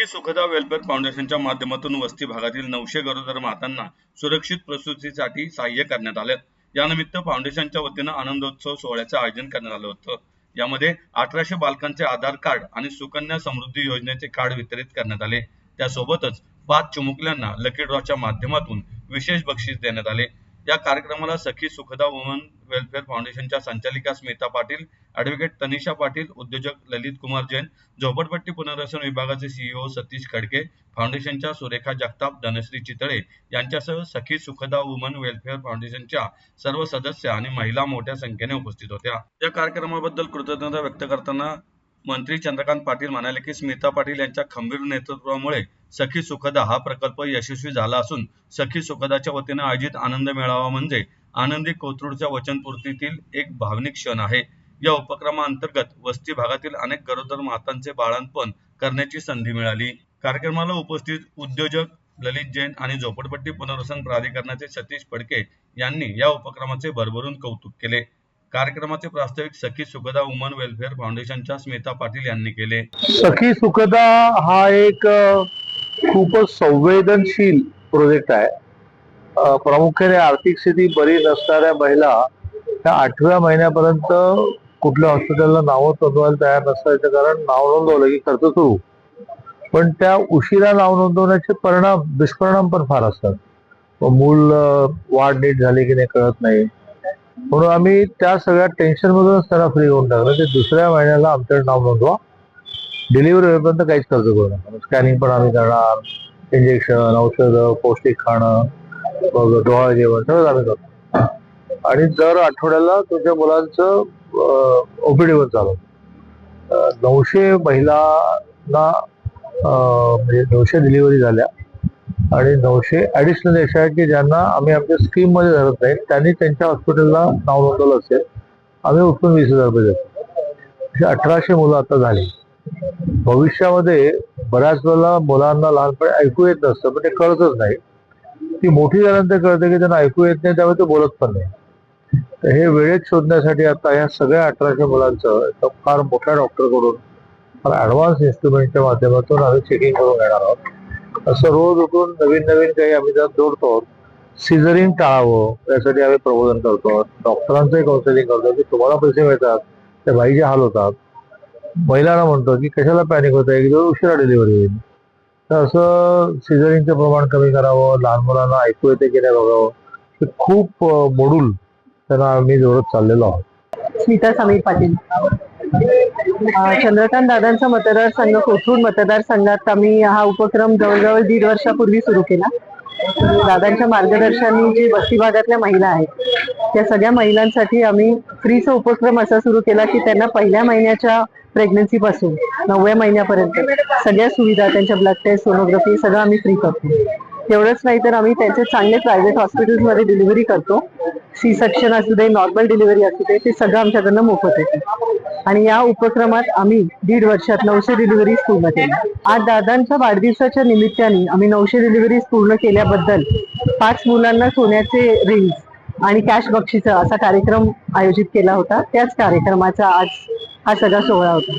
सखी सुखदा welfare फाउंडेशनच्या माध्यमातून वस्ती भागातील 900 गरोदर मातांना सुरक्षित प्रसूतीसाठी सहाय्य करण्यात आले। यानिमित्त फाउंडेशनच्या वतीनं आनंदोत्सव सोहळ्याचं आयोजन करण्यात आलं होतं। यामध्ये 1800 बालकांचे आधार कार्ड आणि सुकन्या समृद्धी योजनेचे कार्ड वितरित करण्यात आले। त्यासोबतच 5 चिमुकल्यांना लकी ड्रॉच्या माध्यमातून विशेष बक्षीस देण्यात आले। या कार्यक्रमाला सखी सुखदा वुमन वेलफेअर फाउंडेशनच्या संचालिका स्मिता पाटील, ॲडव्होकेट तनिषा पाटील, उद्योजक ललित कुमार जैन, झोपडपट्टी पुनर्वसन विभागाचे सीईओ सतीश खडके, फाउंडेशनच्या सुरेखा जगताप, धनश्री चितळे यांच्यासह सखी सुखदा वुमन वेलफेअर फाउंडेशनच्या सर्व सदस्य आणि महिला मोठ्या संख्येने उपस्थित होत्या। या कार्यक्रमाबद्दल कृतज्ञता व्यक्त करताना मंत्री चंद्रकांत पाटील म्हणाले की स्मिता पाटील यांच्या खंबीर नेतृत्वामुळे सखी सुखदा हा प्रकल्प यशस्वी झाला असून सखी सुखदाच्या वतीने आयोजित आनंद मेळावा म्हणजे आनंदी कोथरूडच्या वचनपूर्तीतील एक भावनिक क्षण आहे। या उपक्रमाअंतर्गत वस्ती भागातील अनेक गरोदर मातांचे बाळंतपण करण्याची संधी मिळाली। कार्यक्रमाला उपस्थित उद्योजक ललित जैन आणि झोपडपट्टी पुनर्वसन प्राधिकरणाचे सतीश फडके यांनी या उपक्रमाचे भरभरून कौतुक केले। कार्यक्रमाचे प्रास्ताविक सखी सुखदा वुमन वेलफेअर फाउंडेशनच्या स्मिता पाटील यांनी केले। सखी सुखदा हा एक खूपच संवेदनशील प्रोजेक्ट आहे। प्रामुख्याने आर्थिक स्थिती बरी नसणाऱ्या महिला त्या 8व्या महिन्यापर्यंत कुठल्या हॉस्पिटलला नाव नोंदवायला तयार नसल्याचं कारण नाव नोंदवलं की खर्च सुरू, पण त्या उशिरा नाव नोंदवण्याचे दुष्परिणाम पण फार असतात। मूल वाढ नीट झाली की नाही कळत नाही, म्हणून आम्ही त्या सगळ्या टेन्शन मधूनच त्यांना फ्री होऊन टाकलं ते दुसऱ्या महिन्याला आमच्याकडे नाव नोंदवा, डिलिव्हरी होईपर्यंत काहीच खर्च करू नका, स्कॅनिंग पण आम्ही करणार, इंजेक्शन, औषधं, पौष्टिक खाणं, मग डोहाळ जेवण सगळं आम्ही करतो आणि दर आठवड्याला तुमच्या मुलांचं ओपीडी वर चालू 900 महिलांना म्हणजे 900 डिलिव्हरी झाल्या आणि 900 ऍडिशनल अशा आहेत की ज्यांना आम्ही आमच्या स्कीम मध्ये धरत नाही, त्यांनी त्यांच्या हॉस्पिटलला नाव नोंदवलं असेल, आम्ही उठून 20,000 रुपये देतो। 1800 मुलं आता झाली। भविष्यामध्ये बऱ्याच वेळेला मुलांना लहानपणी ऐकू येत नसतं, पण ते कळतच नाही, ती मोठी झाल्यानंतर कळते की त्यांना ऐकू येत नाही, त्यामुळे ते बोलत पण नाही। तर हे वेळेत शोधण्यासाठी आता ह्या सगळ्या 1800 मुलांचं फार मोठ्या डॉक्टरकडून ऍडव्हान्स इन्स्ट्रुमेंटच्या माध्यमातून आम्ही चेकिंग करून घेणार आहोत। असं रोज उठून नवीन नवीन काही आम्ही त्यात जोडतो। सिझरिंग टाळावं यासाठी आम्ही प्रबोधन करतो, डॉक्टरांचंही काउन्सिलिंग करतो की तुम्हाला पैसे मिळतात त्या बाईचे हाल होतात, महिलांना म्हणतो की कशाला पॅनिक होत आहे, एक दिवस उशिरा डिलिव्हरी होईल, तर असं सिझरिंगचं प्रमाण कमी करावं, लहान मुलांना ऐकू येते की नाही बघावं, ते खूप मोडूल त्यांना आम्ही जोडत चाललेलो आहोत। स्मिता समीर पाटील, चंद्रकांत दादांचा मतदारसंघ कोथरूड मतदारसंघात आम्ही हा उपक्रम जवळजवळ 1.5 वर्षापूर्वी सुरू केला। दादांच्या मार्गदर्शनाने जे वस्ती भागातल्या महिला आहेत त्या सगळ्या महिलांसाठी आम्ही फ्रीचा उपक्रम असा सुरू केला की त्यांना पहिल्या महिन्याच्या प्रेग्नन्सी पासून 9व्या महिन्यापर्यंत सगळ्या सुविधा, त्यांच्या ब्लड टेस्ट, सोनोग्राफी सगळं आम्ही फ्री करतो। तेवढंच नाही तर आम्ही त्यांचे चांगले प्रायव्हेट हॉस्पिटल्समध्ये डिलिव्हरी करतो, सी सेक्शन असू दे, नॉर्मल डिलिव्हरी असू दे, ते सगळं आमच्याकडनं मोफत येते। आणि या उपक्रमात आम्ही 1.5 वर्षात 900 डिलिव्हरीज पूर्ण केल्या। आज दादांच्या वाढदिवसाच्या निमित्ताने आम्ही 900 डिलिव्हरीज पूर्ण केल्याबद्दल 5 मुलांना सोन्याचे रिंग्स आणि कॅश बक्षीस असा कार्यक्रम आयोजित केला होता। त्याच कार्यक्रमाचा आज हा सगळा सोहळा होता।